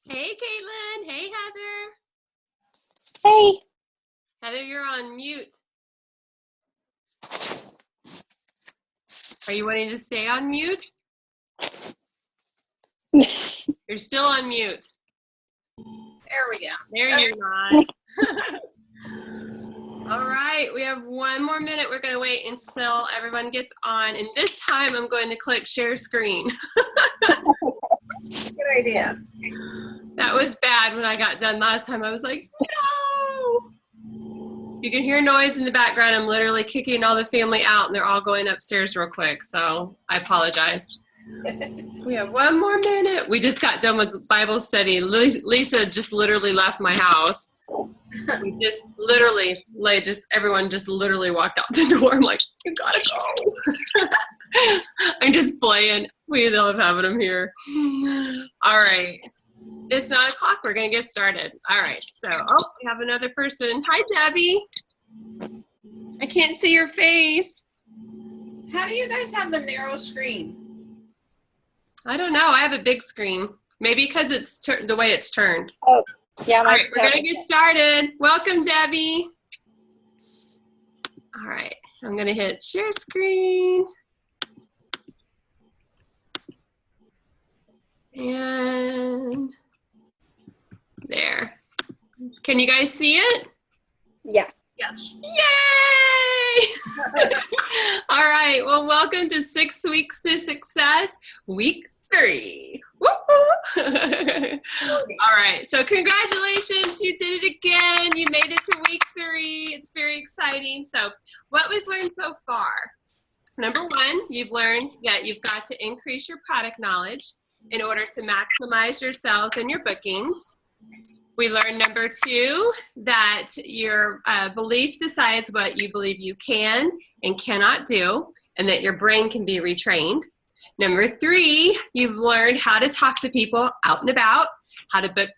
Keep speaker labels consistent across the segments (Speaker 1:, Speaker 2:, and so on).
Speaker 1: Hey, Caitlin. Hey, Heather.
Speaker 2: Hey.
Speaker 1: Heather, you're on mute. Are you wanting to stay on mute? You're still on mute.
Speaker 3: There we go.
Speaker 1: There you're not. All right, we have one more minute. We're going to wait until everyone gets on. And this time I'm going to click share screen.
Speaker 3: Good idea.
Speaker 1: That was bad when I got done last time. I was like, no. You can hear noise in the background. I'm literally kicking all the family out, and they're all going upstairs real quick. So I apologize. We have one more minute. We just got done with Bible study. Lisa just literally left my house. We just literally, everyone just literally walked out the door. I'm like, you gotta go. I'm just playing. We love having them here. All right. It's 9 o'clock. We're going to get started. All right. So, we have another person. Hi, Debbie. I can't see your face.
Speaker 3: How do you guys have the narrow screen?
Speaker 1: I don't know. I have a big screen. Maybe because it's the way it's turned.
Speaker 2: Oh, yeah.
Speaker 1: All right. We're going to get started. Welcome, Debbie. All right. I'm going to hit share screen. And there. Can you guys see it?
Speaker 2: Yeah.
Speaker 3: Yes.
Speaker 1: Yay! All right. Well, welcome to 6 Weeks to Success, week 3. Woo-hoo! All right. So congratulations. You did it again. You made it to week 3. It's very exciting. So what we've learned so far. Number 1, you've learned that you've got to increase your product knowledge in order to maximize your sales and your bookings. We learned number 2, that your belief decides what you believe you can and cannot do, and that your brain can be retrained. Number 3, you've learned how to talk to people out and about, how to book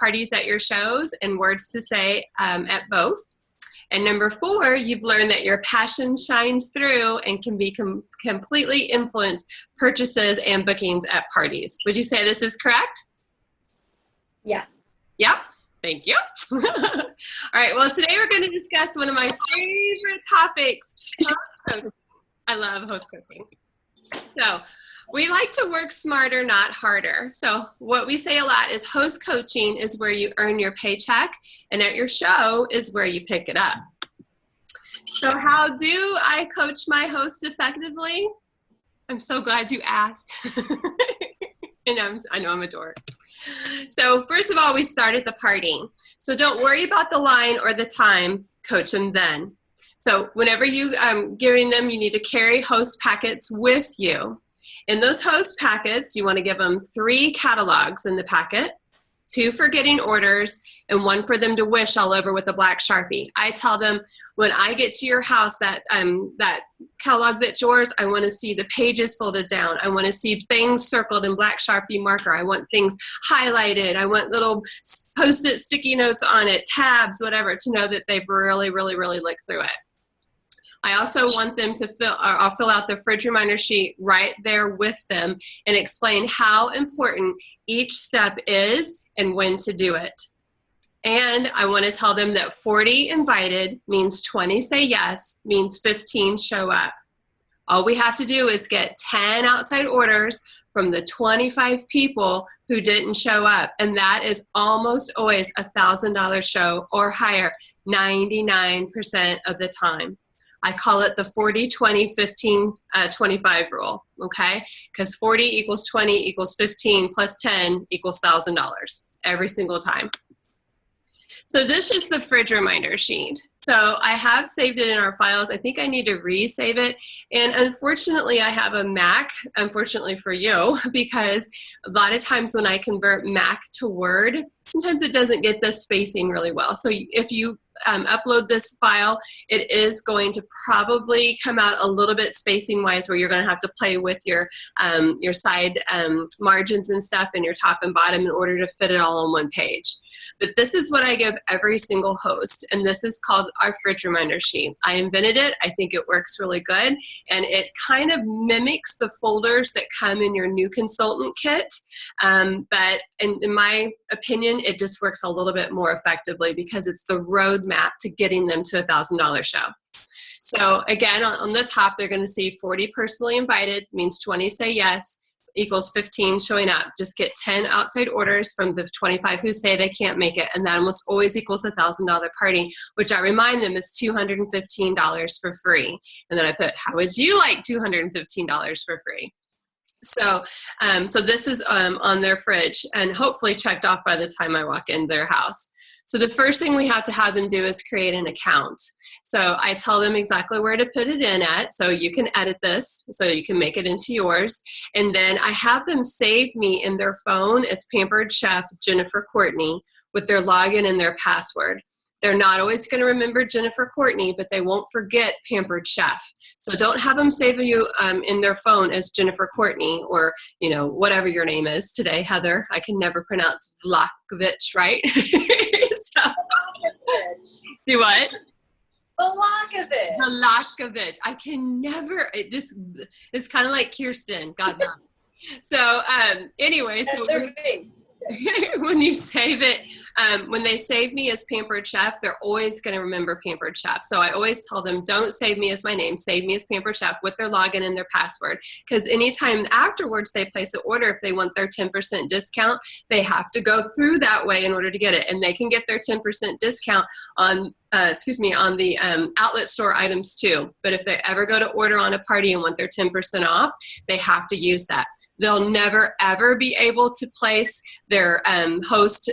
Speaker 1: parties at your shows, and words to say at both. And number 4, you've learned that your passion shines through and can be completely influence purchases and bookings at parties. Would you say this is correct?
Speaker 2: Yeah.
Speaker 1: Yep. Thank you. All right. Well, today we're going to discuss one of my favorite topics, host coaching. I love host coaching. So we like to work smarter, not harder. So what we say a lot is host coaching is where you earn your paycheck, and at your show is where you pick it up. So how do I coach my host effectively? I'm so glad you asked. And I know I'm a dork. So first of all, we start at the party. So don't worry about the line or the time, coach them then. So whenever you giving them, you need to carry host packets with you. In those host packets, you want to give them 3 catalogs in the packet, 2 for getting orders, and 1 for them to wish all over with a black Sharpie. I tell them, when I get to your house, that catalog that's yours, I want to see the pages folded down. I want to see things circled in black Sharpie marker. I want things highlighted. I want little Post-it sticky notes on it, tabs, whatever, to know that they've really, really, really looked through it. I also want them to I'll fill out the fridge reminder sheet right there with them and explain how important each step is and when to do it. And I want to tell them that 40 invited means 20 say yes, means 15 show up. All we have to do is get 10 outside orders from the 25 people who didn't show up. And that is almost always a $1,000 show or higher, 99% of the time. I call it the 40, 20, 15, 25 rule, okay? Because 40 equals 20 equals 15 plus 10 equals $1,000 every single time. So this is the fridge reminder sheet. So I have saved it in our files. I think I need to resave it. And unfortunately, I have a Mac, unfortunately for you, because a lot of times when I convert Mac to Word, sometimes it doesn't get the spacing really well. So if you upload this file, it is going to probably come out a little bit spacing wise, where you're going to have to play with your side margins and stuff and your top and bottom in order to fit it all on one page. But this is what I give every single host, and this is called our fridge reminder sheet. I invented it. I think it works really good. And it kind of mimics the folders that come in your new consultant kit. But in my opinion, it just works a little bit more effectively because it's the roadmap to getting them to $1,000 show. So again, on the top, they're going to see 40 personally invited, means 20 say yes, equals 15 showing up. Just get 10 outside orders from the 25 who say they can't make it, and that almost always equals $1,000 party, which I remind them is $215 for free. And then I put, how would you like $215 for free? So, so this is on their fridge and hopefully checked off by the time I walk in their house. So the first thing we have to have them do is create an account. So I tell them exactly where to put it in at, so you can edit this, so you can make it into yours. And then I have them save me in their phone as Pampered Chef Jennifer Courtney with their login and their password. They're not always going to remember Jennifer Courtney, but they won't forget Pampered Chef. So don't have them save you in their phone as Jennifer Courtney or, you know, whatever your name is today, Heather. I can never pronounce Vlakovich, right? So, do what?
Speaker 3: Vlakovich.
Speaker 1: Vlakovich. I can never, it's kind of like Kirsten, God knows. So anyway, so when you save it, when they save me as Pampered Chef, they're always going to remember Pampered Chef. So I always tell them, don't save me as my name, save me as Pampered Chef with their login and their password. Because anytime afterwards they place an order, if they want their 10% discount, they have to go through that way in order to get it. And they can get their 10% discount on on the outlet store items too. But if they ever go to order on a party and want their 10% off, they have to use that. They'll never, ever be able to place their host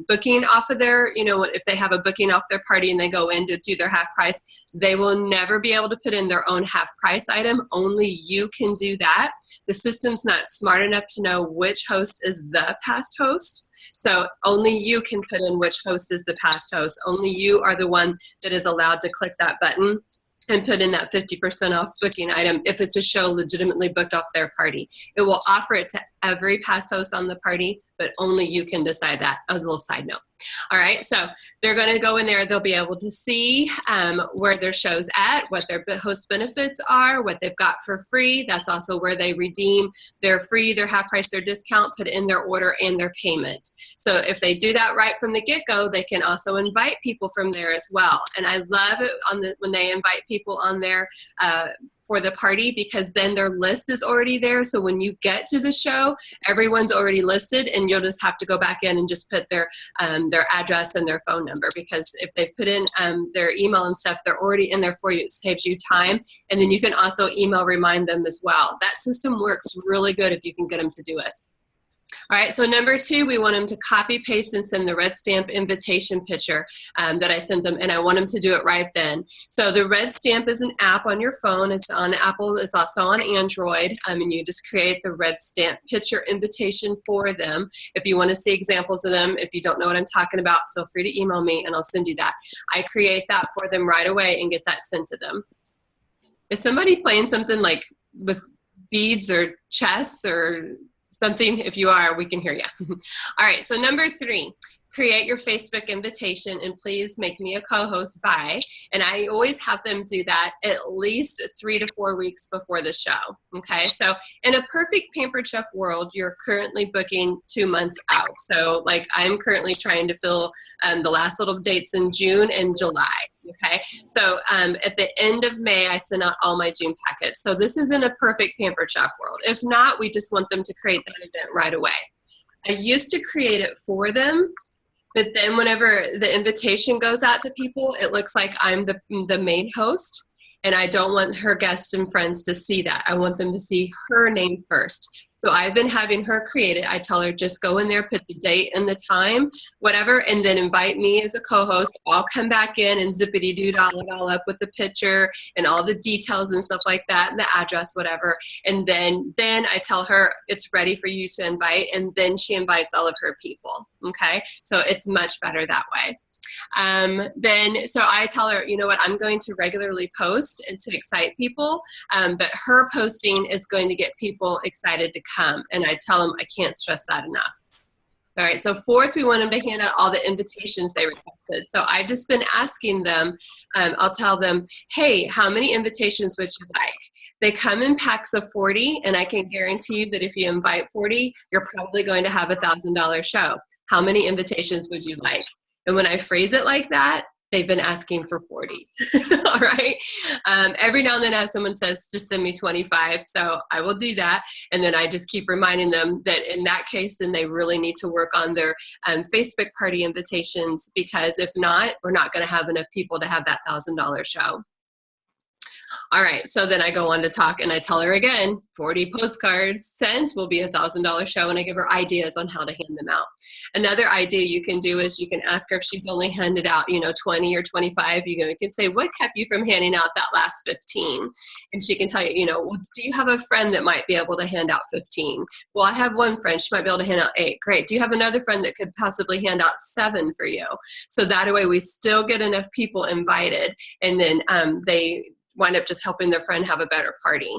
Speaker 1: booking off of their, you know, if they have a booking off their party and they go in to do their half price, they will never be able to put in their own half price item. Only you can do that. The system's not smart enough to know which host is the past host. So only you can put in which host is the past host. Only you are the one that is allowed to click that button and put in that 50% off booking item if it's a show legitimately booked off their party. It will offer it to every past host on the party, but only you can decide that, as a little side note. All right, so they're going to go in there. They'll be able to see where their show's at, what their host benefits are, what they've got for free. That's also where they redeem their free, their half price, their discount, put in their order and their payment. So if they do that right from the get-go, they can also invite people from there as well. And I love it when they invite people on there for the party, because then their list is already there. So when you get to the show, everyone's already listed, and you'll just have to go back in and just put their address and their phone number, because if they put in their email and stuff, they're already in there for you. It saves you time. And then you can also email remind them as well. That system works really good if you can get them to do it. All right, so number 2, we want them to copy, paste, and send the red stamp invitation picture that I sent them, and I want them to do it right then. So the red stamp is an app on your phone. It's on Apple. It's also on Android, and you just create the red stamp picture invitation for them. If you want to see examples of them, if you don't know what I'm talking about, feel free to email me, and I'll send you that. I create that for them right away and get that sent to them. Is somebody playing something like with beads or chess or something? If you are, we can hear you. All right, so number 3, create your Facebook invitation, and please make me a co-host by, and I always have them do that at least 3 to 4 weeks before the show, okay? So in a perfect Pampered Chef world, you're currently booking 2 months out. So like I'm currently trying to fill the last little dates in June and July, okay? So at the end of May, I send out all my June packets. So this is in a perfect Pampered Chef world. If not, we just want them to create that event right away. I used to create it for them, but then whenever the invitation goes out to people, it looks like I'm the main host, and I don't want her guests and friends to see that. I want them to see her name first. So I've been having her create it. I tell her, just go in there, put the date and the time, whatever, and then invite me as a co-host. I'll come back in and zippity-doo-dah it all up with the picture and all the details and stuff like that, and the address, whatever. And then I tell her it's ready for you to invite, and then she invites all of her people, okay? So it's much better that way. So I tell her, you know what, I'm going to regularly post and to excite people, but her posting is going to get people excited to come. And I tell them I can't stress that enough. All right, so fourth, we want them to hand out all the invitations they requested. So I've just been asking them, I'll tell them, hey, how many invitations would you like? They come in packs of 40, and I can guarantee you that if you invite 40, you're probably going to have a $1,000 show. How many invitations would you like? And when I phrase it like that, they've been asking for 40. All right. Every now and then I have someone says, just send me 25. So I will do that. And then I just keep reminding them that in that case, then they really need to work on their Facebook party invitations, because if not, we're not going to have enough people to have that $1,000 show. All right, so then I go on to talk, and I tell her again, 40 postcards sent will be a $1,000 show, and I give her ideas on how to hand them out. Another idea you can do is you can ask her if she's only handed out, 20 or 25. You can say, what kept you from handing out that last 15? And she can tell you, well, do you have a friend that might be able to hand out 15? Well, I have one friend. She might be able to hand out 8. Great. Do you have another friend that could possibly hand out 7 for you? So that way we still get enough people invited, and then they wind up just helping their friend have a better party.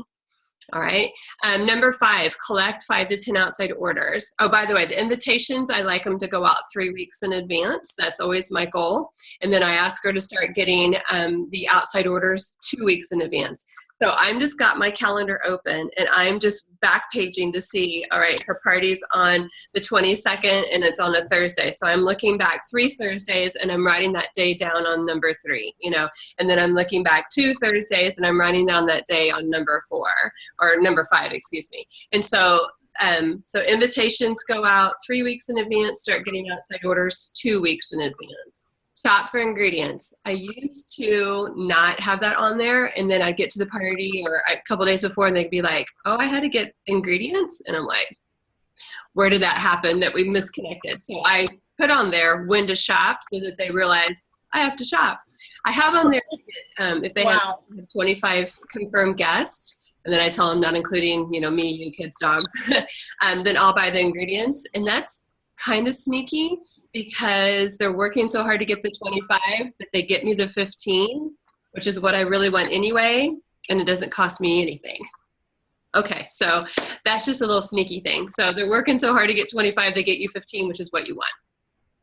Speaker 1: All right. Number 5, collect 5 to 10 outside orders. Oh, by the way, the invitations, I like them to go out 3 weeks in advance. That's always my goal. And then I ask her to start getting the outside orders 2 weeks in advance. So I'm just got my calendar open, and I'm just back paging to see, all right, her party's on the 22nd, and it's on a Thursday. So I'm looking back 3 Thursdays, and I'm writing that day down on number 3, and then I'm looking back 2 Thursdays, and I'm writing down that day on number 4, or number 5, excuse me. And so invitations go out 3 weeks in advance, start getting outside orders 2 weeks in advance. Shop for ingredients. I used to not have that on there, and then I'd get to the party or a couple days before, and they'd be like, oh, I had to get ingredients? And I'm like, where did that happen that we misconnected? So I put on there when to shop so that they realize I have to shop. I have on there if they have 25 confirmed guests, and then I tell them not including, me, you, kids, dogs, then I'll buy the ingredients. And that's kind of sneaky, because they're working so hard to get the 25 that they get me the 15, which is what I really want anyway, and it doesn't cost me anything. Okay, so that's just a little sneaky thing. So they're working so hard to get 25, they get you 15, which is what you want.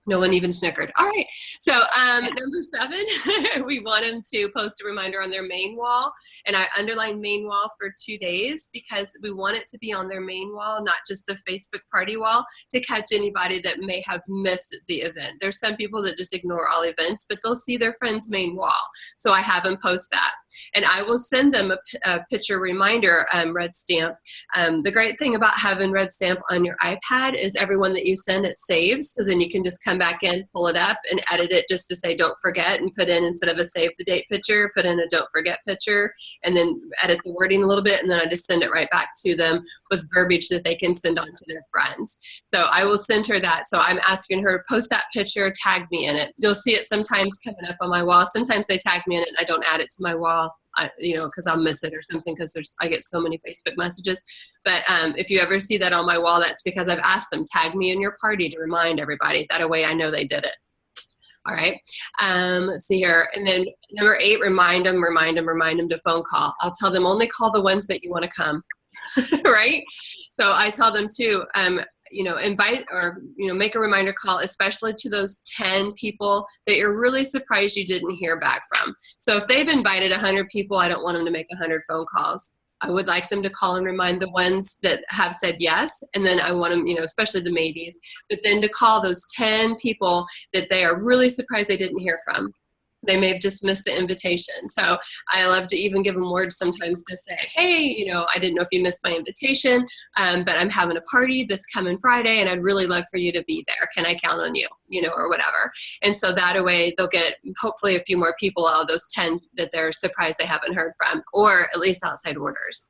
Speaker 1: No one even snickered. All right. So number 7, we want them to post a reminder on their main wall. And I underline main wall for 2 days, because we want it to be on their main wall, not just the Facebook party wall, to catch anybody that may have missed the event. There's some people that just ignore all events, but they'll see their friend's main wall. So I have them post that. And I will send them a picture reminder, red stamp. The great thing about having red stamp on your iPad is everyone that you send, it saves. So then you can just come back in, pull it up, and edit it just to say don't forget, and put in, instead of a save the date picture, put in a don't forget picture, and then edit the wording a little bit, and then I just send it right back to them with verbiage that they can send on to their friends. So I will send her that. So I'm asking her, post that picture, tag me in it. You'll see it sometimes coming up on my wall. Sometimes they tag me in it and I don't add it to my wall, because I'll miss it or something, because I get so many Facebook messages. But if you ever see that on my wall, that's because I've asked them, tag me in your party to remind everybody. That way I know they did it. All right. Let's see here. And then number 8, remind them to phone call. I'll tell them only call the ones that you want to come. Right? So I tell them too, invite or, make a reminder call, especially to those 10 people that you're really surprised you didn't hear back from. So if they've invited 100 people, I don't want them to make 100 phone calls. I would like them to call and remind the ones that have said yes. And then I want them, especially the maybes, but then to call those 10 people that they are really surprised they didn't hear from. They may have just missed the invitation. So I love to even give them words sometimes to say, hey, I didn't know if you missed my invitation, but I'm having a party this coming Friday, and I'd really love for you to be there. Can I count on you, or whatever. And so that way they'll get hopefully a few more people out of those 10 that they're surprised they haven't heard from, or at least outside orders.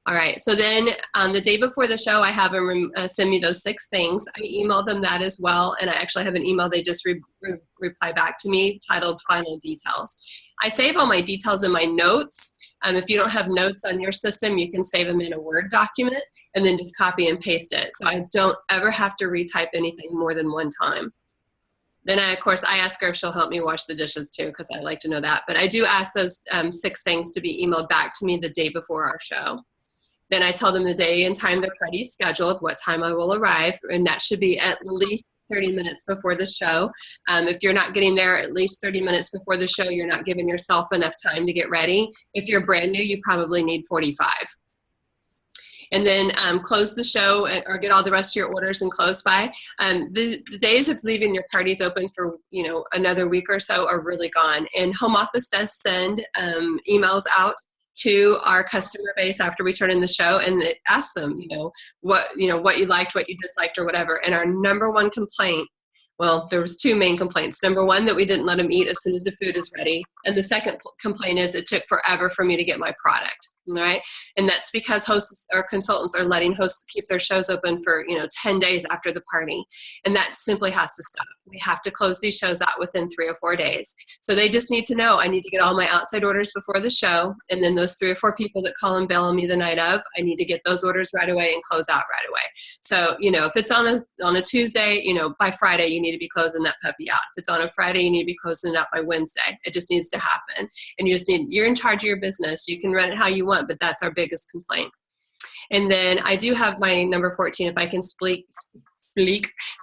Speaker 1: All right, so then on the day before the show, I have them send me those 6 things. I email them that as well, and I actually have an email they just reply back to me titled Final Details. I save all my details in my notes. If you don't have notes on your system, you can save them in a Word document and then just copy and paste it. So I don't ever have to retype anything more than one time. Then, of course, I ask her if she'll help me wash the dishes too, because I like to know that. But I do ask those 6 things to be emailed back to me the day before our show. Then I tell them the day and time the party is scheduled, what time I will arrive, and that should be at least 30 minutes before the show. If you're not getting there at least 30 minutes before the show, you're not giving yourself enough time to get ready. If you're brand new, you probably need 45. And then close the show or get all the rest of your orders and close by. The days of leaving your parties open for another week or so are really gone. And home office does send emails out to our customer base after we turn in the show, and it asks them, what you liked, what you disliked, or whatever. And our number one complaint, well, there was two main complaints. Number one, that we didn't let them eat as soon as the food is ready. And the second complaint is it took forever for me to get my product. Right? And that's because hosts or consultants are letting hosts keep their shows open for 10 days after the party. And that simply has to stop. We have to close these shows out within 3 or 4 days. So they just need to know I need to get all my outside orders before the show. And then those 3 or 4 people that call and bail on me the night of, I need to get those orders right away and close out right away. So, if it's on a Tuesday, by Friday, you need to be closing that puppy out. If it's on a Friday, you need to be closing it out by Wednesday. It just needs to happen. And you're in charge of your business. You can run it how you want, but that's our biggest complaint. And then I do have my number 14, if I can speak,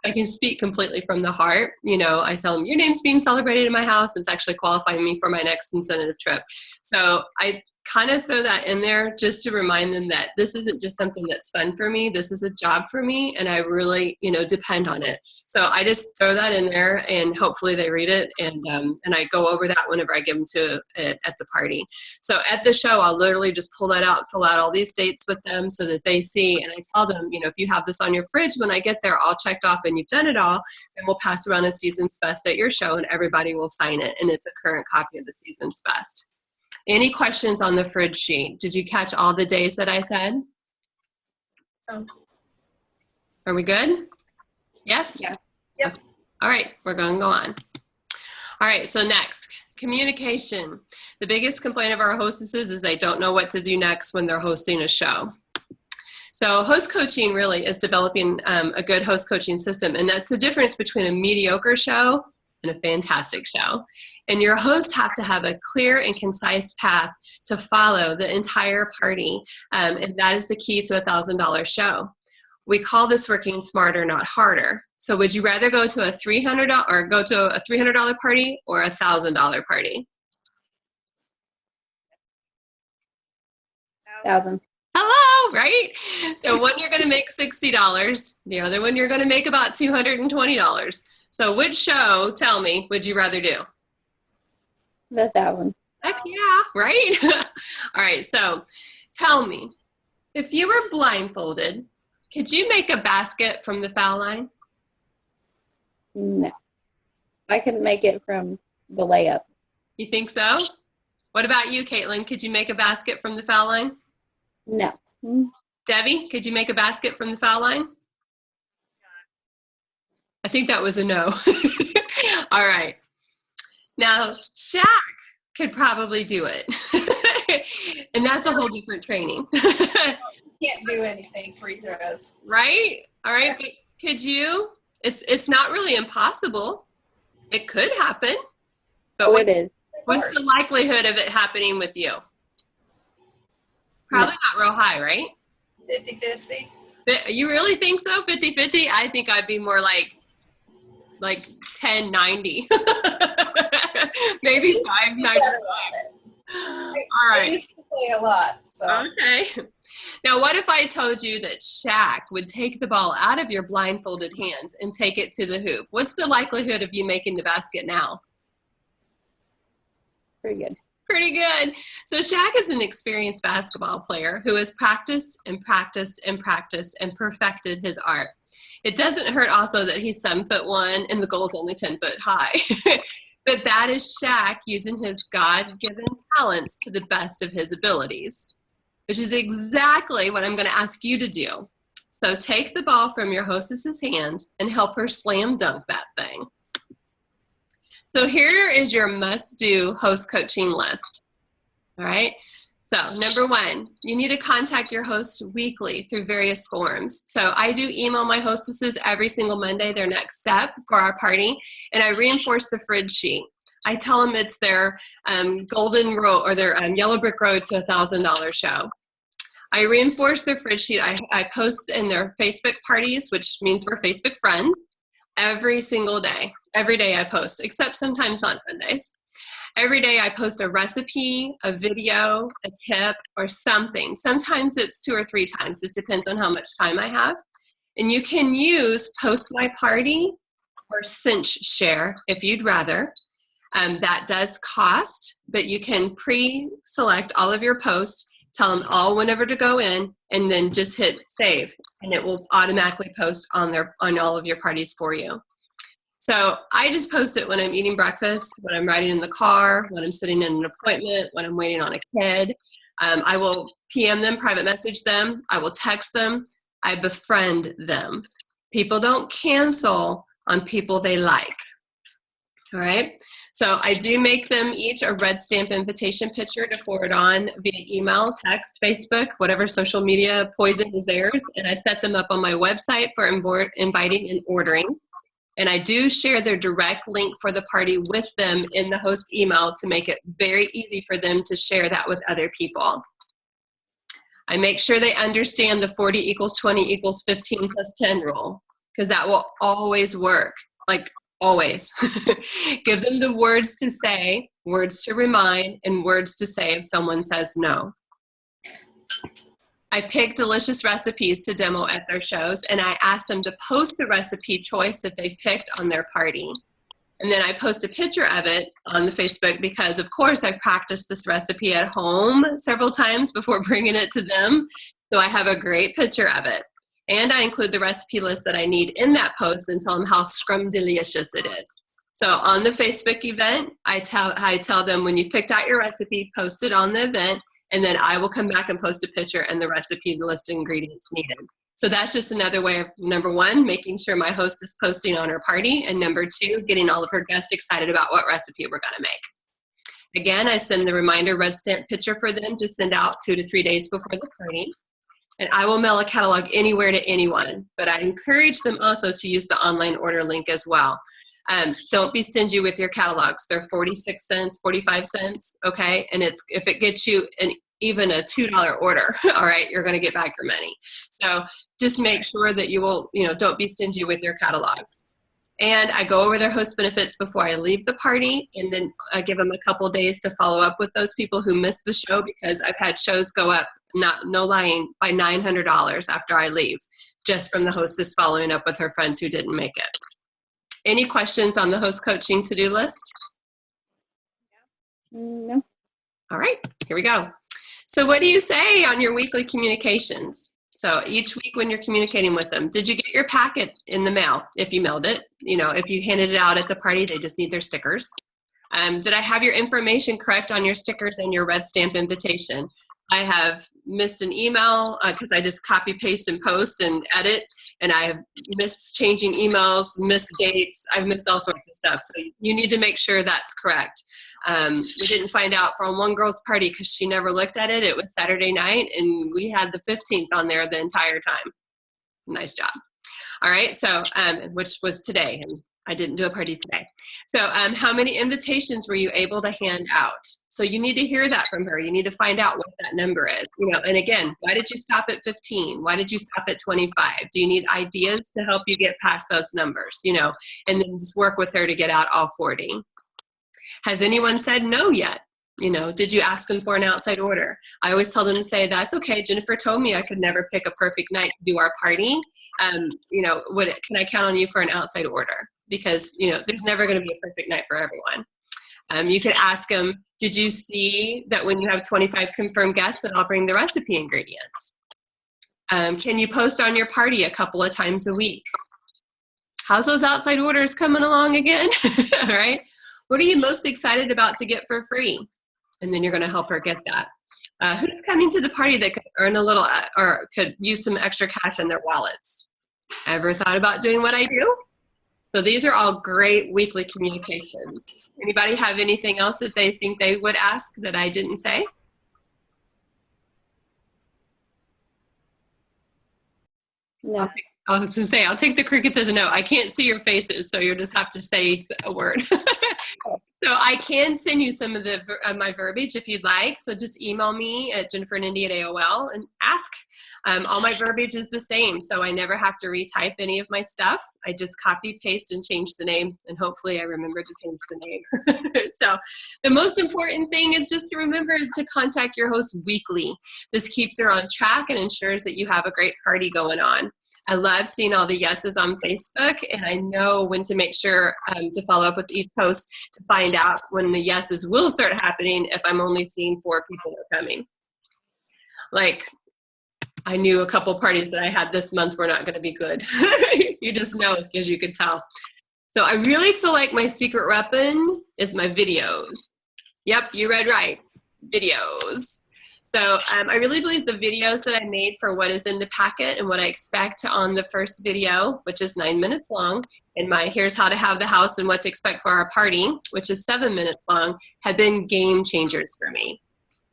Speaker 1: I can speak completely from the heart. I tell them, your name's being celebrated in my house. It's actually qualifying me for my next incentive trip. So I kind of throw that in there just to remind them that this isn't just something that's fun for me. This is a job for me, and I really, depend on it. So I just throw that in there, and hopefully they read it, and I go over that whenever I give them to it at the party. So at the show, I'll literally just pull that out, fill out all these dates with them so that they see, and I tell them, if you have this on your fridge, when I get there, all checked off and you've done it all, then we'll pass around a Seasons Best at your show, and everybody will sign it, and it's a current copy of the Seasons Best. Any questions on the fridge sheet? Did you catch all the days that I said? Are we good? Yes?
Speaker 2: Yeah.
Speaker 3: Yep.
Speaker 1: All right, we're going to go on. All right, so next, communication. The biggest complaint of our hostesses is they don't know what to do next when they're hosting a show. So host coaching really is developing a good host coaching system, and that's the difference between a mediocre show and a fantastic show. And your hosts have to have a clear and concise path to follow the entire party, and that is the key to a $1,000 show. We call this working smarter, not harder. So would you rather go to a $300 or go to a $300 party or a $1,000 party?
Speaker 2: 1,000.
Speaker 1: Hello, right? So one you're going to make $60, the other one you're going to make about $220. So which show, tell me, would you rather do?
Speaker 2: The 1,000.
Speaker 1: Heck yeah, right? All right, so tell me, if you were blindfolded, could you make a basket from the foul line?
Speaker 2: No. I couldn't make it from the layup.
Speaker 1: You think so? What about you, Caitlin? Could you make a basket from the foul line?
Speaker 2: No.
Speaker 1: Debbie, could you make a basket from the foul line? I think that was a no. All right. Now, Shaq could probably do it. And that's a whole different training.
Speaker 3: Can't do anything free throws.
Speaker 1: Right? All right. But could you? It's not really impossible. It could happen. But
Speaker 2: It is.
Speaker 1: what's the likelihood of it happening with you? Probably not real high, right?
Speaker 3: 50-50.
Speaker 1: You really think so? 50-50? I think I'd be more like 10-90. Maybe 5-90. All
Speaker 3: I
Speaker 1: right.
Speaker 3: used to play a lot. So.
Speaker 1: Okay. Now, what if I told you that Shaq would take the ball out of your blindfolded hands and take it to the hoop? What's the likelihood of you making the basket now?
Speaker 2: Pretty good.
Speaker 1: Pretty good. So Shaq is an experienced basketball player who has practiced and practiced and practiced and perfected his art. It doesn't hurt also that he's 7'1" and the goal's only 10 foot high. But that is Shaq using his God-given talents to the best of his abilities, which is exactly what I'm going to ask you to do. So take the ball from your hostess's hands and help her slam dunk that thing. So here is your must-do host coaching list. All right. So number 1, you need to contact your host weekly through various forms. So I do email my hostesses every single Monday their next step for our party, and I reinforce the fridge sheet. I tell them it's their golden road or their yellow brick road to $1,000 show. I reinforce their fridge sheet. I post in their Facebook parties, which means we're Facebook friends, every single day. Every day I post, except sometimes not Sundays. Every day I post a recipe, a video, a tip, or something. Sometimes it's 2 or 3 times. Just depends on how much time I have. And you can use Post My Party or Cinch Share if you'd rather. That does cost, but you can pre-select all of your posts, tell them all whenever to go in, and then just hit save, and it will automatically post on all of your parties for you. So I just post it when I'm eating breakfast, when I'm riding in the car, when I'm sitting in an appointment, when I'm waiting on a kid. I will PM them, private message them. I will text them. I befriend them. People don't cancel on people they like. All right. So I do make them each a red stamp invitation picture to forward on via email, text, Facebook, whatever social media poison is theirs. And I set them up on my website for inviting and ordering. And I do share their direct link for the party with them in the host email to make it very easy for them to share that with other people. I make sure they understand the 40 equals 20 equals 15 plus 10 rule, because that will always work, like always. Give them the words to say, words to remind, and words to say if someone says no. I pick delicious recipes to demo at their shows, and I ask them to post the recipe choice that they've picked on their party. And then I post a picture of it on the Facebook because, of course, I've practiced this recipe at home several times before bringing it to them. So I have a great picture of it. And I include the recipe list that I need in that post and tell them how scrum-delicious it is. So on the Facebook event, I tell them when you've picked out your recipe, post it on the event, and then I will come back and post a picture and the recipe list of ingredients needed. So that's just another way of, number one, making sure my host is posting on her party, and number two, getting all of her guests excited about what recipe we're gonna make. Again, I send the reminder red stamp picture for them to send out 2 to 3 days before the party. And I will mail a catalog anywhere to anyone, but I encourage them also to use the online order link as well. Don't be stingy with your catalogs. They're 46 cents, 45 cents, okay? And if it gets you even a $2 order, all right, you're gonna get back your money. So just make sure that you will, don't be stingy with your catalogs. And I go over their host benefits before I leave the party, and then I give them a couple days to follow up with those people who missed the show, because I've had shows go up, no lying, by $900 after I leave, just from the hostess following up with her friends who didn't make it. Any questions on the host coaching to-do list?
Speaker 2: No.
Speaker 1: All right, here we go. So what do you say on your weekly communications? So each week when you're communicating with them, did you get your packet in the mail? If you mailed it, if you handed it out at the party, they just need their stickers. Did I have your information correct on your stickers and your red stamp invitation? I have missed an email because I just copy, paste, and post and edit, and I have missed changing emails, missed dates. I've missed all sorts of stuff. So you need to make sure that's correct. We didn't find out from one girl's party because she never looked at it. It was Saturday night, and we had the 15th on there the entire time. Nice job. All right, so which was today, and I didn't do a party today. So how many invitations were you able to hand out? So you need to hear that from her. You need to find out what that number is. And again, why did you stop at 15? Why did you stop at 25? Do you need ideas to help you get past those numbers? And then just work with her to get out all 40. Has anyone said no yet? Did you ask them for an outside order? I always tell them to say, that's okay. Jennifer told me I could never pick a perfect night to do our party. Can I count on you for an outside order? Because, there's never going to be a perfect night for everyone. You could ask them, did you see that when you have 25 confirmed guests that I'll bring the recipe ingredients? Can you post on your party a couple of times a week? How's those outside orders coming along again? All right. What are you most excited about to get for free? And then you're going to help her get that. Who's coming to the party that could earn a little or could use some extra cash in their wallets? Ever thought about doing what I do? So these are all great weekly communications. Anybody have anything else that they think they would ask that I didn't say?
Speaker 2: No.
Speaker 1: I'll take the crickets as a no. I can't see your faces, so you'll just have to say a word. So I can send you some of the my verbiage if you'd like. So just email me at jenniferandindy@AOL and ask. All my verbiage is the same, so I never have to retype any of my stuff. I just copy, paste, and change the name, and hopefully I remember to change the name. So the most important thing is just to remember to contact your host weekly. This keeps her on track and ensures that you have a great party going on. I love seeing all the yeses on Facebook, and I know when to make sure to follow up with each post to find out when the yeses will start happening if I'm only seeing 4 people are coming. Like, I knew a couple parties that I had this month were not going to be good. You just know because you could tell. So I really feel like my secret weapon is my videos. Yep, you read right. Videos. So I really believe the videos that I made for what is in the packet and what I expect on the first video, which is 9 minutes long, and my here's how to have the house and what to expect for our party, which is 7 minutes long, have been game changers for me.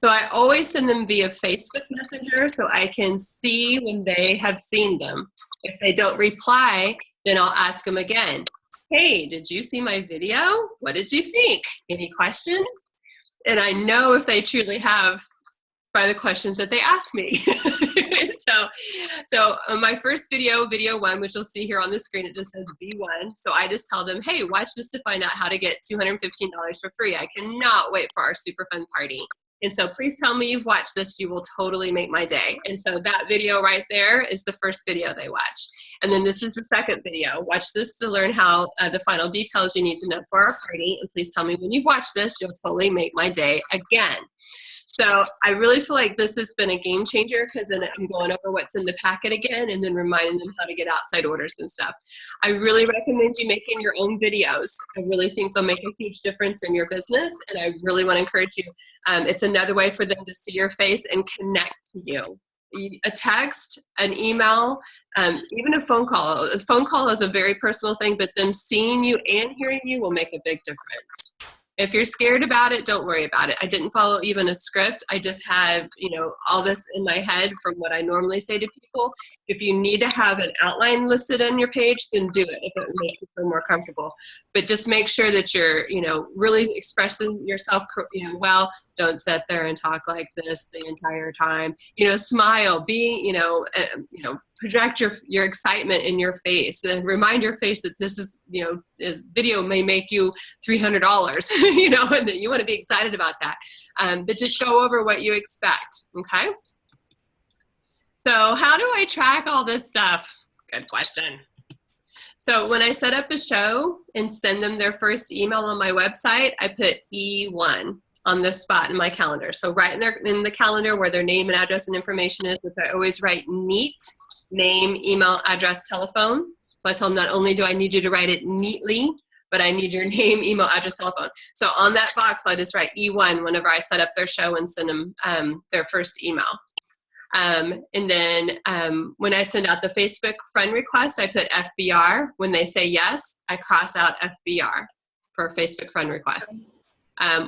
Speaker 1: So I always send them via Facebook Messenger so I can see when they have seen them. If they don't reply, then I'll ask them again. Hey, did you see my video? What did you think? Any questions? And I know if they truly have by the questions that they ask me. So my first video 1, which you'll see here on the screen, it just says V1. So I just tell them, hey, watch this to find out how to get $215 for free. I cannot wait for our super fun party. And so please tell me you've watched this. You will totally make my day. And so that video right there is the first video they watch. And then this is the second video. Watch this to learn how the final details you need to know for our party. And please tell me when you've watched this, you'll totally make my day again. So I really feel like this has been a game changer because then I'm going over what's in the packet again and then reminding them how to get outside orders and stuff. I really recommend you making your own videos. I really think they'll make a huge difference in your business, and I really want to encourage you. It's another way for them to see your face and connect to you. A text, an email, even a phone call. A phone call is a very personal thing, but them seeing you and hearing you will make a big difference. If you're scared about it, don't worry about it. I didn't follow even a script. I just had, all this in my head from what I normally say to people. If you need to have an outline listed on your page, then do it if it makes you feel more comfortable. But just make sure that you're, really expressing yourself, well. Don't sit there and talk like this the entire time. Smile, project your excitement in your face and remind your face that this is, this video may make you $300, and that you want to be excited about that. But just go over what you expect, okay? So how do I track all this stuff? Good question. So when I set up a show and send them their first email on my website, I put E1 on this spot in my calendar. So right in the calendar where their name and address and information is, which I always write neat, name, email, address, telephone. So I tell them not only do I need you to write it neatly, but I need your name, email, address, telephone. So on that box, I just write E1 whenever I set up their show and send them their first email. And then when I send out the Facebook friend request, I put FBR. When they say yes, I cross out FBR for Facebook friend request.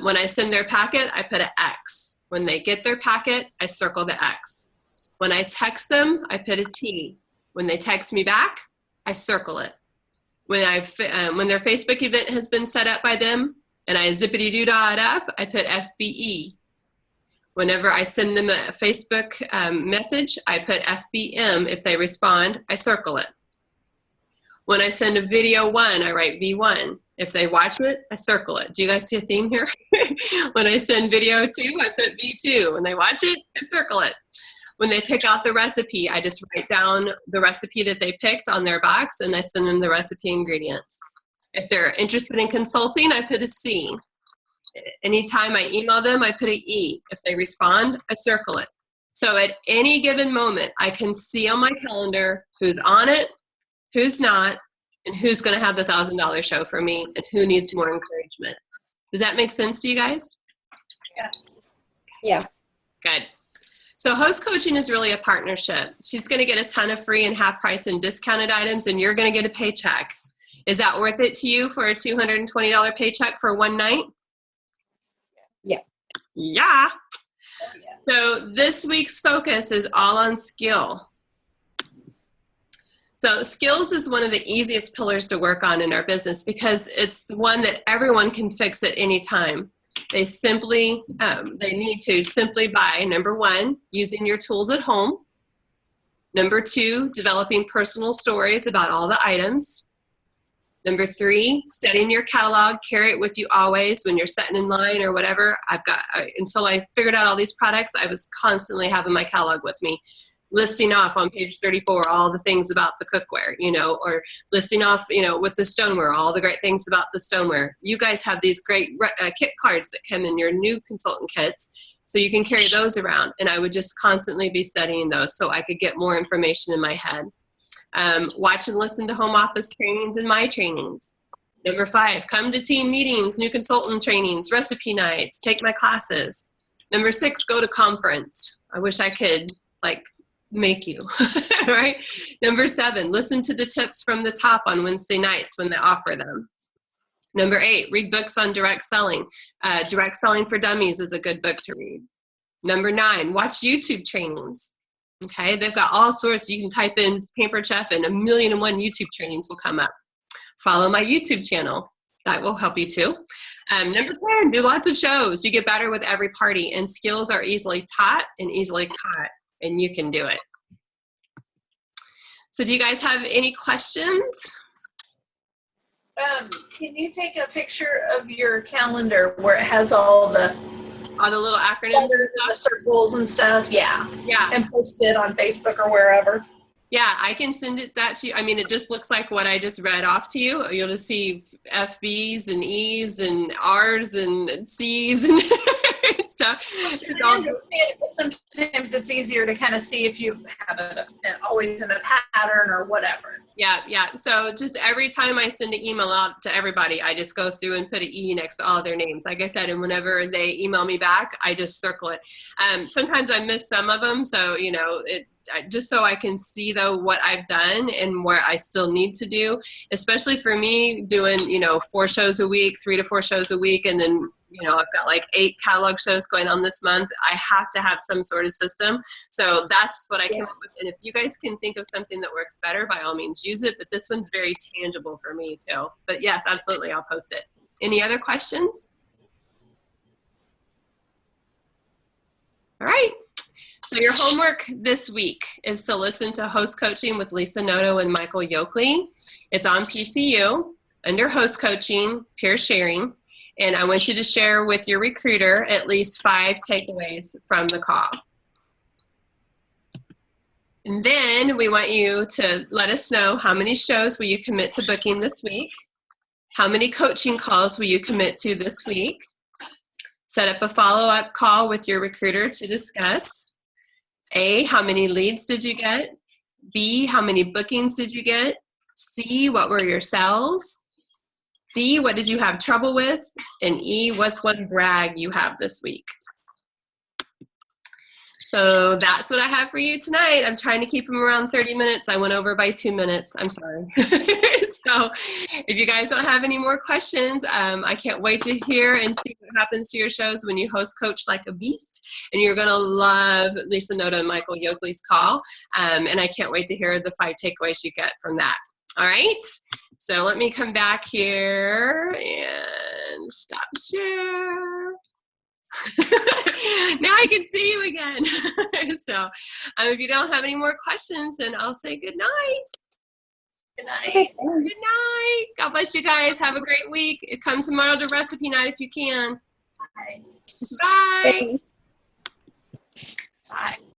Speaker 1: When I send their packet, I put an X. When they get their packet, I circle the X. When I text them, I put a T. When they text me back, I circle it. When their Facebook event has been set up by them and I zippity-doo-dah it up, I put FBE. Whenever I send them a Facebook message, I put FBM. If they respond, I circle it. When I send a video 1, I write V1. If they watch it, I circle it. Do you guys see a theme here? When I send video 2, I put V2. When they watch it, I circle it. When they pick out the recipe, I just write down the recipe that they picked on their box and I send them the recipe ingredients. If they're interested in consulting, I put a C. Anytime I email them, I put an E. If they respond, I circle it. So at any given moment, I can see on my calendar who's on it, who's not, and who's going to have the $1,000 show for me, and who needs more encouragement. Does that make sense to you guys?
Speaker 3: Yes.
Speaker 2: Yeah.
Speaker 1: Good. So host coaching is really a partnership. She's going to get a ton of free and half price and discounted items, and you're going to get a paycheck. Is that worth it to you for a $220 paycheck for one night?
Speaker 2: Yeah.
Speaker 1: Yeah.
Speaker 3: Oh, yeah.
Speaker 1: So this week's focus is all on skill. So skills is one of the easiest pillars to work on in our business because it's the one that everyone can fix at any time. They simply, they need to simply by, number one, using your tools at home. Number two, developing personal stories about all the items. Number three, setting your catalog, carry it with you always when you're setting in line or whatever. Until I figured out all these products, I was constantly having my catalog with me, listing off on page 34 all the things about the cookware, you know, or listing off, you know, with the stoneware, all the great things about the stoneware. You guys have these great kit cards that come in your new consultant kits, so you can carry those around. And I would just constantly be studying those so I could get more information in my head. Watch and listen to home office trainings and my trainings. Number five, come to team meetings, new consultant trainings, recipe nights, take my classes. Number six, go to conference. I wish I could, like, make you, right? Number seven, listen to the tips from the top on Wednesday nights when they offer them. Number eight, read books on direct selling. Direct Selling for Dummies is a good book to read. Number nine, watch YouTube trainings. Okay, they've got all sorts. You can type in Pampered Chef and 1,000,001 YouTube trainings will come up. Follow my YouTube channel. That will help you too. Number 10, do lots of shows. You get better with every party, and skills are easily taught and easily caught, and you can do it. So do you guys have any questions?
Speaker 3: Can you take a picture of your calendar where it has all the
Speaker 1: Little acronyms
Speaker 3: letters
Speaker 1: and
Speaker 3: and the
Speaker 1: stuff?
Speaker 3: circles and stuff? Yeah.
Speaker 1: Yeah.
Speaker 3: And post it on Facebook or wherever.
Speaker 1: Yeah, I can send that to you. I mean, it just looks like what I just read off to you. You'll just see FBs and E's and R's and C's and stuff.
Speaker 3: I understand it, but sometimes it's easier to kind of see if you have it always in a pattern or whatever.
Speaker 1: Yeah, yeah. So just every time I send an email out to everybody, I just go through and put an E next to all their names. Like I said, and whenever they email me back, I just circle it. Sometimes I miss some of them, so, you know, just so I can see though what I've done and where I still need to do, especially for me doing, you know, 4 shows a week, 3 to 4 shows a week. And then, you know, I've got like 8 catalog shows going on this month. I have to have some sort of system. So that's what I came up with. And if you guys can think of something that works better, by all means use it. But this one's very tangible for me too. But yes, absolutely. I'll post it. Any other questions? All right. So your homework this week is to listen to Host Coaching with Lisa Noto and Michael Yoakley. It's on PCU under Host Coaching, Peer Sharing. And I want you to share with your recruiter at least 5 takeaways from the call. And then we want you to let us know how many shows will you commit to booking this week? How many coaching calls will you commit to this week? Set up a follow-up call with your recruiter to discuss. A, how many leads did you get? B, how many bookings did you get? C, what were your sales? D, what did you have trouble with? And E, what's one brag you have this week? So that's what I have for you tonight. I'm trying to keep them around 30 minutes. I went over by 2 minutes. I'm sorry. So if you guys don't have any more questions, I can't wait to hear and see what happens to your shows when you host Coach Like a Beast. And you're going to love Lisa Noto and Michael Yoakley's call. And I can't wait to hear the 5 takeaways you get from that. All right. So let me come back here and stop share. Now I can see you again. So if you don't have any more questions, then I'll say good night.
Speaker 3: Good night.
Speaker 1: Good night. God bless you guys. Have a great week. Come tomorrow to recipe night if you can.
Speaker 3: Bye.
Speaker 1: Bye.
Speaker 2: Thanks.
Speaker 3: Bye.